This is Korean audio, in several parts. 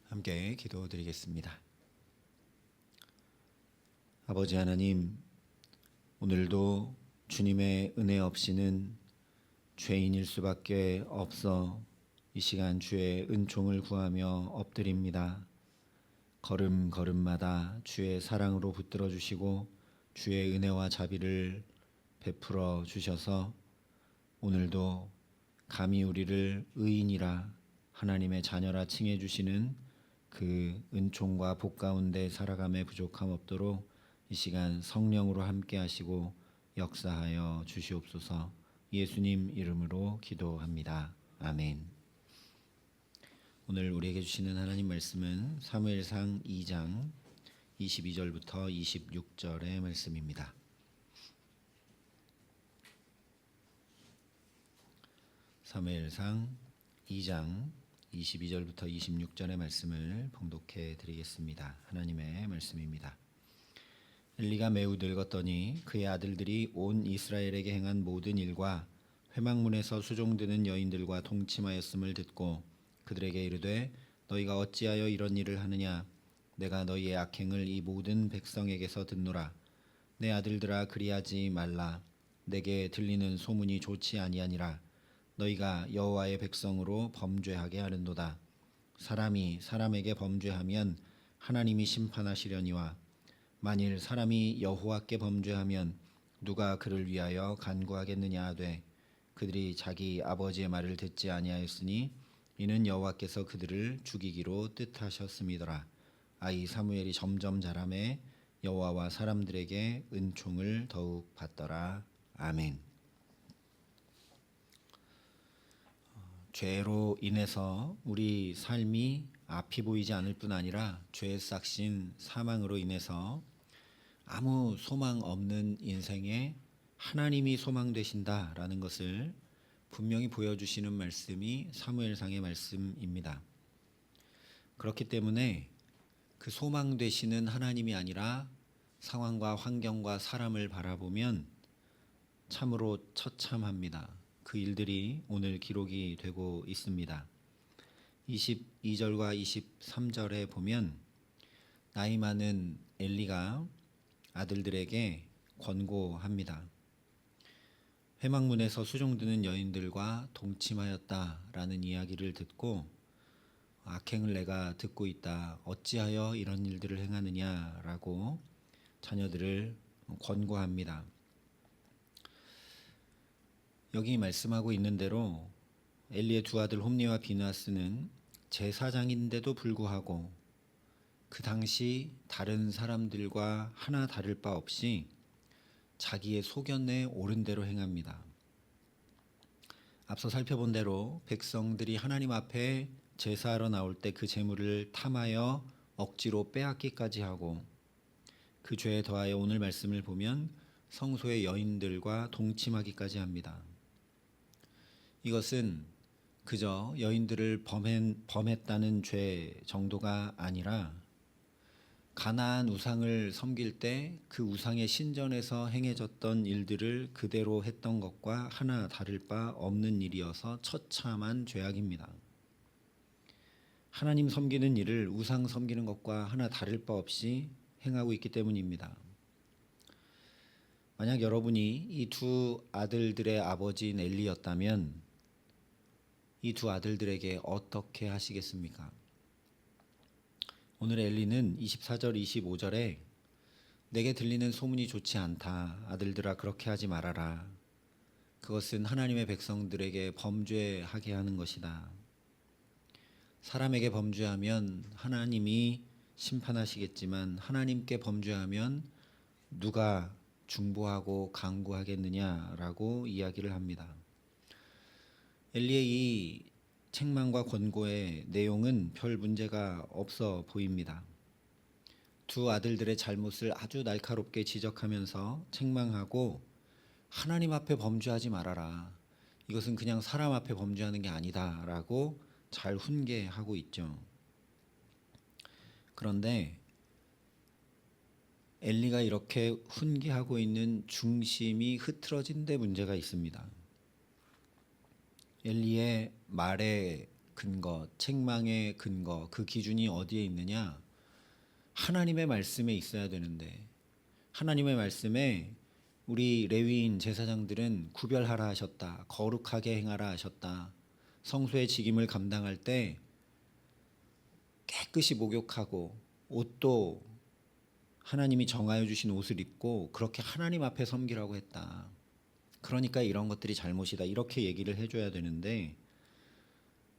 함께 기도드리겠습니다. 아버지 하나님, 오늘도 주님의 은혜 없이는 죄인일 수밖에 없어 이 시간 주의 은총을 구하며 엎드립니다. 걸음걸음마다 주의 사랑으로 붙들어 주시고 주의 은혜와 자비를 베풀어 주셔서 오늘도 감히 우리를 의인이라 하나님의 자녀라 칭해 주시는 그 은총과 복 가운데 살아감에 부족함 없도록 이 시간 성령으로 함께 하시고 역사하여 주시옵소서. 예수님 이름으로 기도합니다. 아멘. 오늘 우리에게 주시는 하나님 말씀은 사무엘상 2장 22절부터 26절의 말씀입니다. 사무엘상 2장 22절부터 26절의 말씀을 봉독해 드리겠습니다. 하나님의 말씀입니다. 엘리가 매우 늙었더니 그의 아들들이 온 이스라엘에게 행한 모든 일과 회막문에서 수종드는 여인들과 동침하였음을 듣고 그들에게 이르되 너희가 어찌하여 이런 일을 하느냐? 내가 너희의 악행을 이 모든 백성에게서 듣노라. 내 아들들아 그리하지 말라. 내게 들리는 소문이 좋지 아니하니라. 너희가 여호와의 백성으로 범죄하게 하는도다. 사람이 사람에게 범죄하면 하나님이 심판하시려니와 만일 사람이 여호와께 범죄하면 누가 그를 위하여 간구하겠느냐 하되 그들이 자기 아버지의 말을 듣지 아니하였으니 이는 여호와께서 그들을 죽이기로 뜻하셨음이더라. 아이 사무엘이 점점 자라매 여호와와 사람들에게 은총을 더욱 받더라. 아멘. 죄로 인해서 우리 삶이 앞이 보이지 않을 뿐 아니라 죄에 싹신 사망으로 인해서 아무 소망 없는 인생에 하나님이 소망 되신다라는 것을 분명히 보여주시는 말씀이 사무엘상의 말씀입니다. 그렇기 때문에 그 소망 되시는 하나님이 아니라 상황과 환경과 사람을 바라보면 참으로 처참합니다. 그 일들이 오늘 기록이 되고 있습니다. 22절과 23절에 보면 나이 많은 엘리가 아들들에게 권고합니다. 회막문에서 수종드는 여인들과 동침하였다라는 이야기를 듣고 악행을 내가 듣고 있다. 어찌하여 이런 일들을 행하느냐라고 자녀들을 권고합니다. 여기 말씀하고 있는 대로 엘리의 두 아들 홈니와 비느하스는 제사장인데도 불구하고 그 당시 다른 사람들과 하나 다를 바 없이 자기의 소견에 옳은 대로 행합니다. 앞서 살펴본 대로 백성들이 하나님 앞에 제사하러 나올 때 그 제물을 탐하여 억지로 빼앗기까지 하고 그 죄에 더하여 오늘 말씀을 보면 성소의 여인들과 동침하기까지 합니다. 이것은 그저 여인들을 범했다는 죄 정도가 아니라 가나안 우상을 섬길 때 그 우상의 신전에서 행해졌던 일들을 그대로 했던 것과 하나 다를 바 없는 일이어서 처참한 죄악입니다. 하나님 섬기는 일을 우상 섬기는 것과 하나 다를 바 없이 행하고 있기 때문입니다. 만약 여러분이 이 두 아들들의 아버지인 엘리였다면 이 두 아들들에게 어떻게 하시겠습니까? 오늘 엘리는 24절 25절에 내게 들리는 소문이 좋지 않다. 아들들아 그렇게 하지 말아라. 그것은 하나님의 백성들에게 범죄하게 하는 것이다. 사람에게 범죄하면 하나님이 심판하시겠지만 하나님께 범죄하면 누가 중보하고 강구하겠느냐라고 이야기를 합니다. 엘리의 이 책망과 권고의 내용은 별 문제가 없어 보입니다. 두 아들들의 잘못을 아주 날카롭게 지적하면서 책망하고 하나님 앞에 범죄하지 말아라. 이것은 그냥 사람 앞에 범죄하는 게 아니다 라고 잘 훈계하고 있죠. 그런데 엘리가 이렇게 훈계하고 있는 중심이 흐트러진 데 문제가 있습니다. 엘리의 말의 근거, 책망의 근거, 그 기준이 어디에 있느냐? 하나님의 말씀에 있어야 되는데 하나님의 말씀에 우리 레위인 제사장들은 구별하라 하셨다. 거룩하게 행하라 하셨다. 성소의 직임을 감당할 때 깨끗이 목욕하고 옷도 하나님이 정하여 주신 옷을 입고 그렇게 하나님 앞에 섬기라고 했다. 그러니까 이런 것들이 잘못이다. 이렇게 얘기를 해줘야 되는데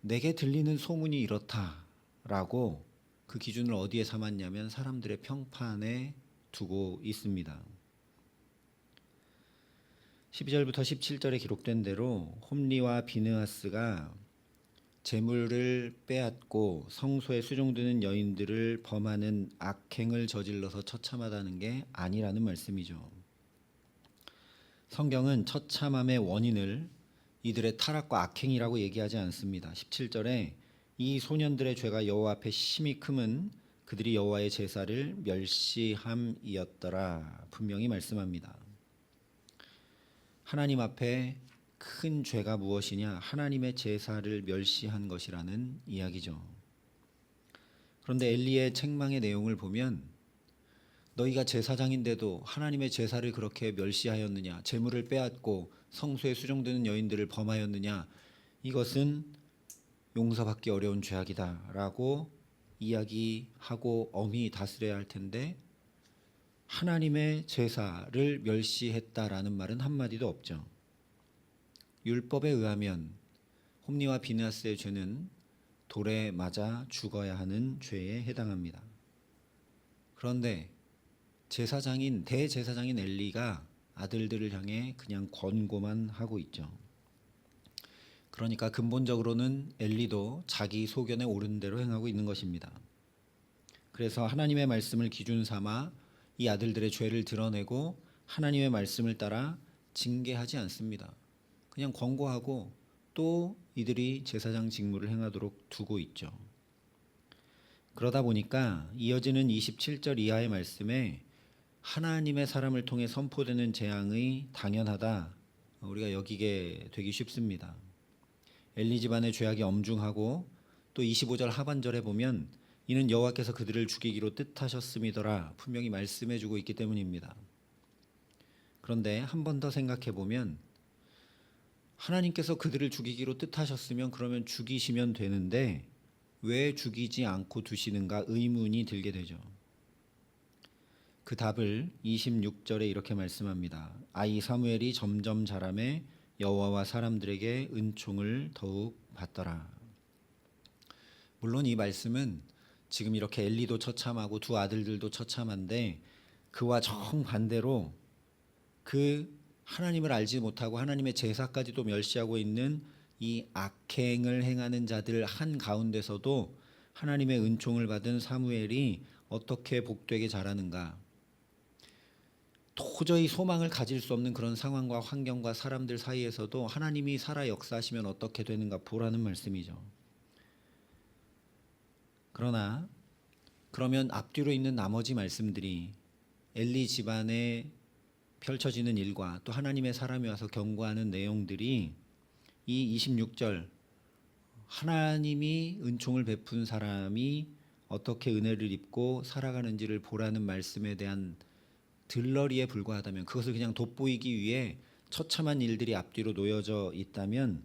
내게 들리는 소문이 이렇다라고 그 기준을 어디에 삼았냐면 사람들의 평판에 두고 있습니다. 12절부터 17절에 기록된 대로 홈리와 비느하스가 재물을 빼앗고 성소에 수종드는 여인들을 범하는 악행을 저질러서 처참하다는 게 아니라는 말씀이죠. 성경은 처참함의 원인을 이들의 타락과 악행이라고 얘기하지 않습니다. 17절에 이 소년들의 죄가 여호와 앞에 심히 크면 그들이 여호와의 제사를 멸시함이었더라 분명히 말씀합니다. 하나님 앞에 큰 죄가 무엇이냐? 하나님의 제사를 멸시한 것이라는 이야기죠. 그런데 엘리의 책망의 내용을 보면 너희가 제사장인데도 하나님의 제사를 그렇게 멸시하였느냐? 제물을 빼앗고 성소에 수종드는 여인들을 범하였느냐? 이것은 용서받기 어려운 죄악이다라고 이야기하고 엄히 다스려야 할 텐데 하나님의 제사를 멸시했다라는 말은 한마디도 없죠. 율법에 의하면 홈리와 비느하스의 죄는 돌에 맞아 죽어야 하는 죄에 해당합니다. 그런데 대제사장인 엘리가 아들들을 향해 그냥 권고만 하고 있죠. 그러니까 근본적으로는 엘리도 자기 소견에 옳은 대로 행하고 있는 것입니다. 그래서 하나님의 말씀을 기준 삼아 이 아들들의 죄를 드러내고 하나님의 말씀을 따라 징계하지 않습니다. 그냥 권고하고 또 이들이 제사장 직무를 행하도록 두고 있죠. 그러다 보니까 이어지는 27절 이하의 말씀에 하나님의 사람을 통해 선포되는 재앙의 당연하다 우리가 여기게 되기 쉽습니다. 엘리 집안의 죄악이 엄중하고 또 25절 하반절에 보면 이는 여호와께서 그들을 죽이기로 뜻하셨음이더라 분명히 말씀해주고 있기 때문입니다. 그런데 한 번 더 생각해 보면 하나님께서 그들을 죽이기로 뜻하셨으면 그러면 죽이시면 되는데 왜 죽이지 않고 두시는가 의문이 들게 되죠. 그 답을 26절에 이렇게 말씀합니다. 아이 사무엘이 점점 자라매 여호와와 사람들에게 은총을 더욱 받더라. 물론 이 말씀은 지금 이렇게 엘리도 처참하고 두 아들들도 처참한데 그와 정반대로 그 하나님을 알지 못하고 하나님의 제사까지도 멸시하고 있는 이 악행을 행하는 자들 한가운데서도 하나님의 은총을 받은 사무엘이 어떻게 복되게 자라는가. 도저히 소망을 가질 수 없는 그런 상황과 환경과 사람들 사이에서도 하나님이 살아 역사하시면 어떻게 되는가 보라는 말씀이죠. 그러면 앞뒤로 있는 나머지 말씀들이 엘리 집안에 펼쳐지는 일과 또 하나님의 사람이 와서 경고하는 내용들이 이 26절 하나님이 은총을 베푼 사람이 어떻게 은혜를 입고 살아가는지를 보라는 말씀에 대한 들러리에 불과하다면 그것을 그냥 돋보이기 위해 처참한 일들이 앞뒤로 놓여져 있다면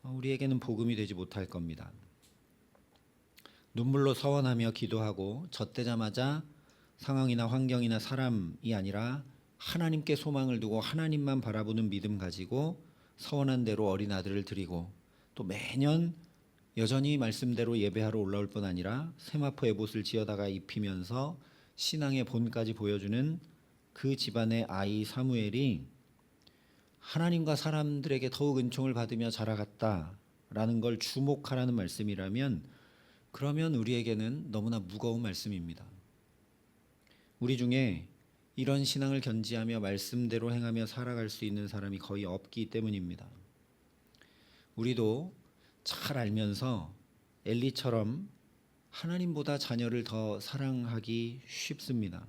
우리에게는 복음이 되지 못할 겁니다. 눈물로 서원하며 기도하고 젖대자마자 상황이나 환경이나 사람이 아니라 하나님께 소망을 두고 하나님만 바라보는 믿음 가지고 서원한 대로 어린 아들을 드리고 또 매년 여전히 말씀대로 예배하러 올라올 뿐 아니라 세마포 에봇을 지어다가 입히면서 신앙의 본까지 보여주는 그 집안의 아이 사무엘이 하나님과 사람들에게 더욱 은총을 받으며 자라갔다라는 걸 주목하라는 말씀이라면 그러면 우리에게는 너무나 무거운 말씀입니다. 우리 중에 이런 신앙을 견지하며 말씀대로 행하며 살아갈 수 있는 사람이 거의 없기 때문입니다. 우리도 잘 알면서 엘리처럼 하나님보다 자녀를 더 사랑하기 쉽습니다.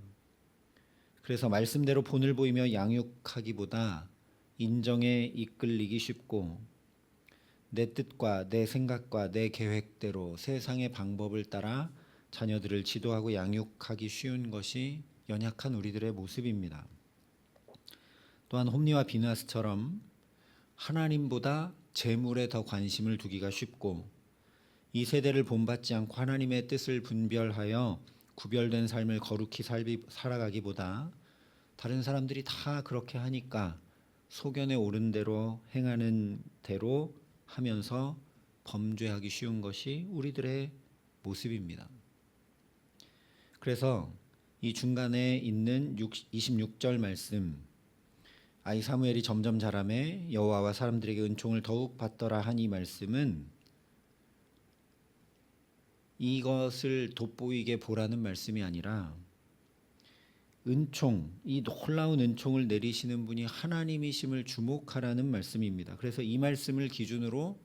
그래서 말씀대로 본을 보이며 양육하기보다 인정에 이끌리기 쉽고 내 뜻과 내 생각과 내 계획대로 세상의 방법을 따라 자녀들을 지도하고 양육하기 쉬운 것이 연약한 우리들의 모습입니다. 또한 홈리와 비느하스처럼 하나님보다 재물에 더 관심을 두기가 쉽고 이 세대를 본받지 않고 하나님의 뜻을 분별하여 구별된 삶을 거룩히 살아가기보다 다른 사람들이 다 그렇게 하니까 소견에 오른 대로 행하는 대로 하면서 범죄하기 쉬운 것이 우리들의 모습입니다. 그래서 이 중간에 있는 26절 말씀, 아이 사무엘이 점점 자라매 여호와와 사람들에게 은총을 더욱 받더라 하니 말씀은 이것을 돋보이게 보라는 말씀이 아니라 은총, 이 놀라운 은총을 내리시는 분이 하나님이심을 주목하라는 말씀입니다. 그래서 이 말씀을 기준으로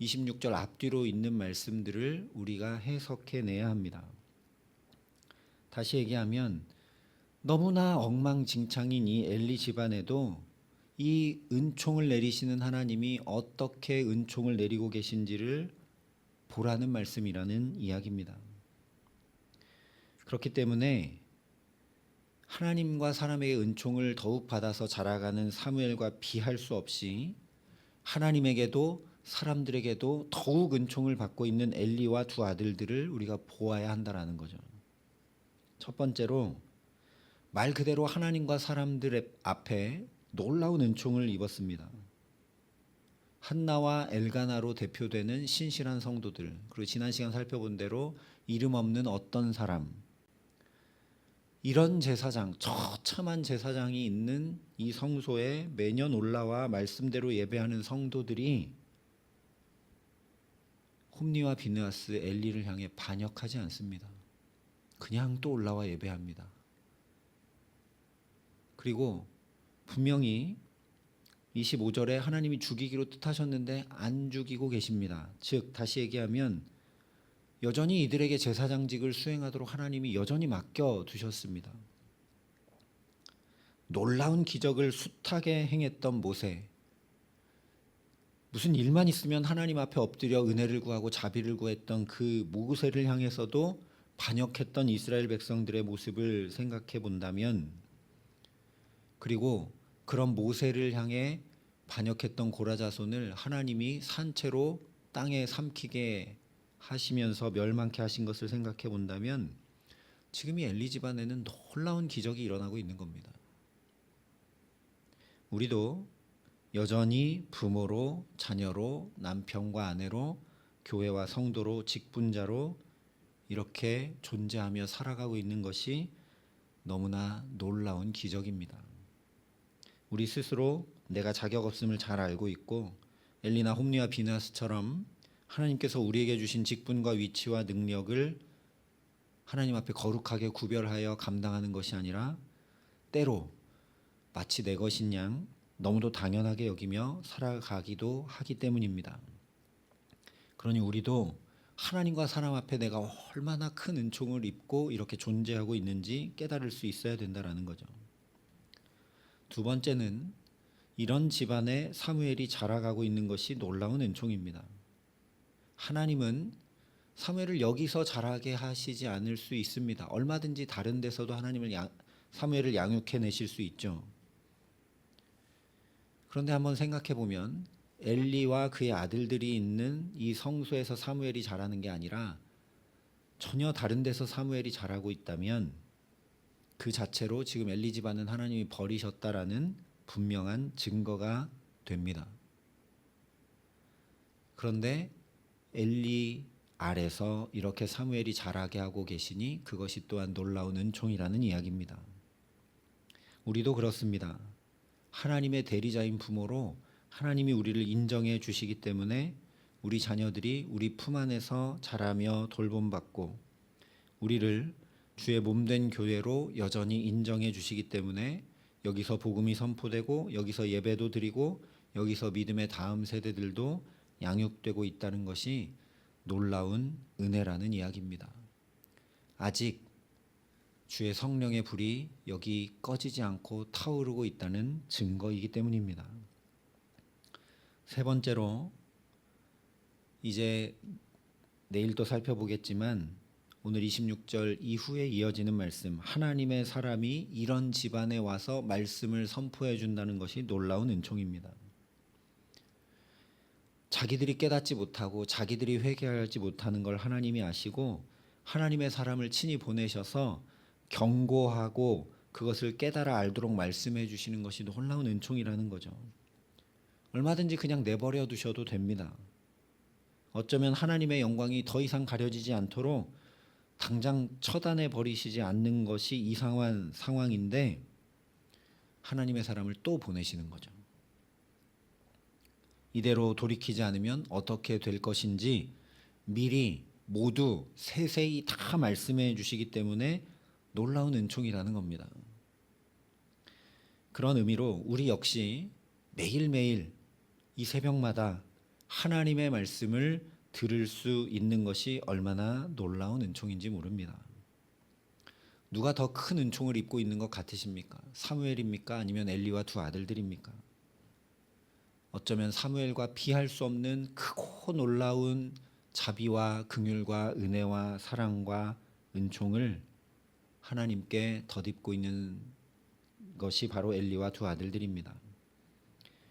26절 앞뒤로 있는 말씀들을 우리가 해석해내야 합니다. 다시 얘기하면 너무나 엉망진창인 이 엘리 집안에도 이 은총을 내리시는 하나님이 어떻게 은총을 내리고 계신지를 보라는 말씀이라는 이야기입니다. 그렇기 때문에 하나님과 사람에게 은총을 더욱 받아서 자라가는 사무엘과 비할 수 없이 하나님에게도 사람들에게도 더욱 은총을 받고 있는 엘리와 두 아들들을 우리가 보아야 한다라는 거죠. 첫 번째로 말 그대로 하나님과 사람들 앞에 놀라운 은총을 입었습니다. 한나와 엘가나로 대표되는 신실한 성도들, 그리고 지난 시간 살펴본 대로 이름 없는 어떤 사람, 이런 제사장, 처참한 제사장이 있는 이 성소에 매년 올라와 말씀대로 예배하는 성도들이 홈리와 비느하스, 엘리를 향해 반역하지 않습니다. 그냥 또 올라와 예배합니다. 그리고 분명히 25절에 하나님이 죽이기로 뜻하셨는데 안 죽이고 계십니다. 즉 다시 얘기하면 여전히 이들에게 제사장직을 수행하도록 하나님이 여전히 맡겨두셨습니다. 놀라운 기적을 숱하게 행했던 모세, 무슨 일만 있으면 하나님 앞에 엎드려 은혜를 구하고 자비를 구했던 그 모세를 향해서도 반역했던 이스라엘 백성들의 모습을 생각해 본다면, 그리고 그런 모세를 향해 반역했던 고라 자손을 하나님이 산채로 땅에 삼키게 하시면서 멸망케 하신 것을 생각해 본다면 지금 이 엘리 집안에는 놀라운 기적이 일어나고 있는 겁니다. 우리도 여전히 부모로, 자녀로, 남편과 아내로, 교회와 성도로, 직분자로 이렇게 존재하며 살아가고 있는 것이 너무나 놀라운 기적입니다. 우리 스스로 내가 자격 없음을 잘 알고 있고 엘리나 홈리와 비느하스처럼 하나님께서 우리에게 주신 직분과 위치와 능력을 하나님 앞에 거룩하게 구별하여 감당하는 것이 아니라 때로 마치 내 것인 양 너무도 당연하게 여기며 살아가기도 하기 때문입니다. 그러니 우리도 하나님과 사람 앞에 내가 얼마나 큰 은총을 입고 이렇게 존재하고 있는지 깨달을 수 있어야 된다는 거죠. 두 번째는 이런 집안에 사무엘이 자라가고 있는 것이 놀라운 은총입니다. 하나님은 사무엘을 여기서 자라게 하시지 않을 수 있습니다. 얼마든지 다른 데서도 사무엘을 양육해내실 수 있죠. 그런데 한번 생각해 보면 엘리와 그의 아들들이 있는 이 성소에서 사무엘이 자라는 게 아니라 전혀 다른 데서 사무엘이 자라고 있다면 그 자체로 지금 엘리 집안은 하나님이 버리셨다라는 분명한 증거가 됩니다. 그런데 엘리 아래서 이렇게 사무엘이 자라게 하고 계시니 그것이 또한 놀라운 은총이라는 이야기입니다. 우리도 그렇습니다. 하나님의 대리자인 부모로 하나님이 우리를 인정해 주시기 때문에 우리 자녀들이 우리 품 안에서 자라며 돌봄받고 우리를 주의 몸된 교회로 여전히 인정해 주시기 때문에 여기서 복음이 선포되고 여기서 예배도 드리고 여기서 믿음의 다음 세대들도 양육되고 있다는 것이 놀라운 은혜라는 이야기입니다. 아직 주의 성령의 불이 여기 꺼지지 않고 타오르고 있다는 증거이기 때문입니다. 세 번째로 이제 내일 또 살펴보겠지만 오늘 26절 이후에 이어지는 말씀, 하나님의 사람이 이런 집안에 와서 말씀을 선포해 준다는 것이 놀라운 은총입니다. 자기들이 깨닫지 못하고 자기들이 회개하지 못하는 걸 하나님이 아시고 하나님의 사람을 친히 보내셔서 경고하고 그것을 깨달아 알도록 말씀해 주시는 것이 놀라운 은총이라는 거죠. 얼마든지 그냥 내버려 두셔도 됩니다. 어쩌면 하나님의 영광이 더 이상 가려지지 않도록 당장 처단해 버리시지 않는 것이 이상한 상황인데 하나님의 사람을 또 보내시는 거죠. 이대로 돌이키지 않으면 어떻게 될 것인지 미리 모두 세세히 다 말씀해 주시기 때문에 놀라운 은총이라는 겁니다. 그런 의미로 우리 역시 매일매일 이 새벽마다 하나님의 말씀을 들을 수 있는 것이 얼마나 놀라운 은총인지 모릅니다. 누가 더 큰 은총을 입고 있는 것 같으십니까? 사무엘입니까? 아니면 엘리와 두 아들들입니까? 어쩌면 사무엘과 비할 수 없는 크고 놀라운 자비와 긍휼과 은혜와 사랑과 은총을 하나님께 덧입고 있는 것이 바로 엘리와 두 아들들입니다.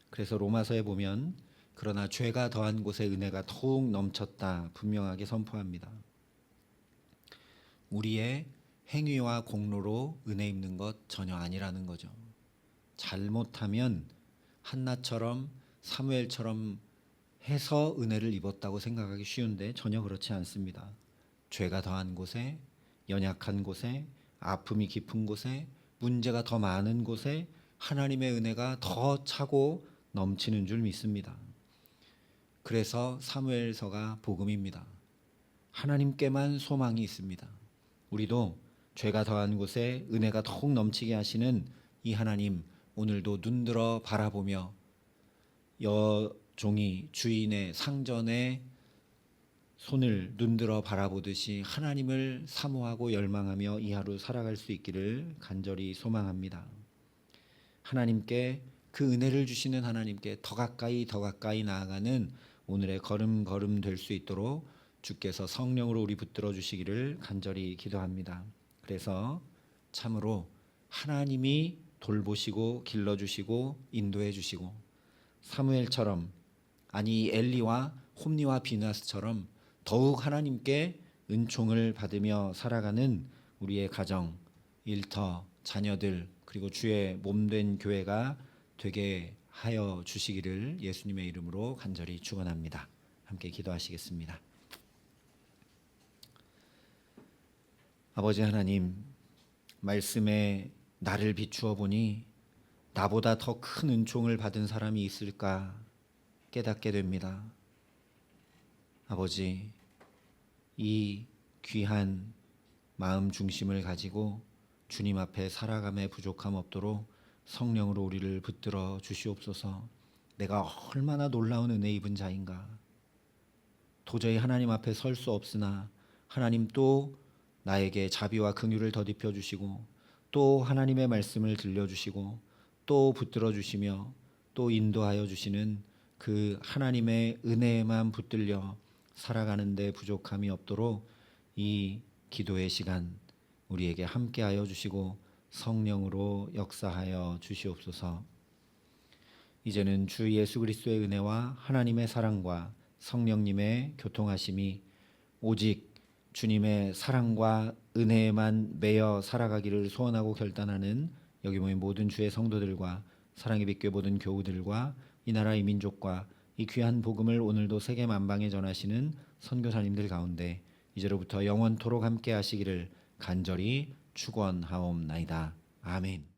그래서 로마서에 보면 그러나 죄가 더한 곳에 은혜가 더욱 넘쳤다 분명하게 선포합니다. 우리의 행위와 공로로 은혜 입는 것 전혀 아니라는 거죠. 잘못하면 한나처럼 사무엘처럼 해서 은혜를 입었다고 생각하기 쉬운데 전혀 그렇지 않습니다. 죄가 더한 곳에, 연약한 곳에, 아픔이 깊은 곳에, 문제가 더 많은 곳에 하나님의 은혜가 더 차고 넘치는 줄 믿습니다. 그래서 사무엘서가 복음입니다. 하나님께만 소망이 있습니다. 우리도 죄가 더한 곳에 은혜가 더욱 넘치게 하시는 이 하나님, 오늘도 눈들어 바라보며 여종이 주인의 상전에 손을 눈들어 바라보듯이 하나님을 사모하고 열망하며 이 하루 살아갈 수 있기를 간절히 소망합니다. 하나님께 그 은혜를 주시는 하나님께 더 가까이 나아가는 오늘의 걸음걸음 될 수 있도록 주께서 성령으로 우리 붙들어 주시기를 간절히 기도합니다. 그래서 참으로 하나님이 돌보시고 길러주시고 인도해 주시고 사무엘처럼, 아니 엘리와 홈리와 비나스처럼 더욱 하나님께 은총을 받으며 살아가는 우리의 가정, 일터, 자녀들, 그리고 주의 몸된 교회가 되게 하여 주시기를 예수님의 이름으로 간절히 축원합니다. 함께 기도하시겠습니다. 아버지 하나님, 말씀에 나를 비추어 보니 나보다 더 큰 은총을 받은 사람이 있을까 깨닫게 됩니다. 아버지, 이 귀한 마음 중심을 가지고 주님 앞에 살아감에 부족함 없도록 성령으로 우리를 붙들어 주시옵소서. 내가 얼마나 놀라운 은혜 입은 자인가. 도저히 하나님 앞에 설 수 없으나 하나님 또 나에게 자비와 긍휼을 더딥혀 주시고 또 하나님의 말씀을 들려주시고 또 붙들어 주시며 또 인도하여 주시는 그 하나님의 은혜에만 붙들려 살아가는 데 부족함이 없도록 이 기도의 시간 우리에게 함께하여 주시고 성령으로 역사하여 주시옵소서. 이제는 주 예수 그리스도의 은혜와 하나님의 사랑과 성령님의 교통하심이 오직 주님의 사랑과 은혜에만 매여 살아가기를 소원하고 결단하는 여기 모인 모든 주의 성도들과 사랑의 빛교회 모든 교우들과 이 나라 이 민족과 이 귀한 복음을 오늘도 세계 만방에 전하시는 선교사님들 가운데 이제로부터 영원토록 함께 하시기를 간절히 축원하옵나이다. 아멘.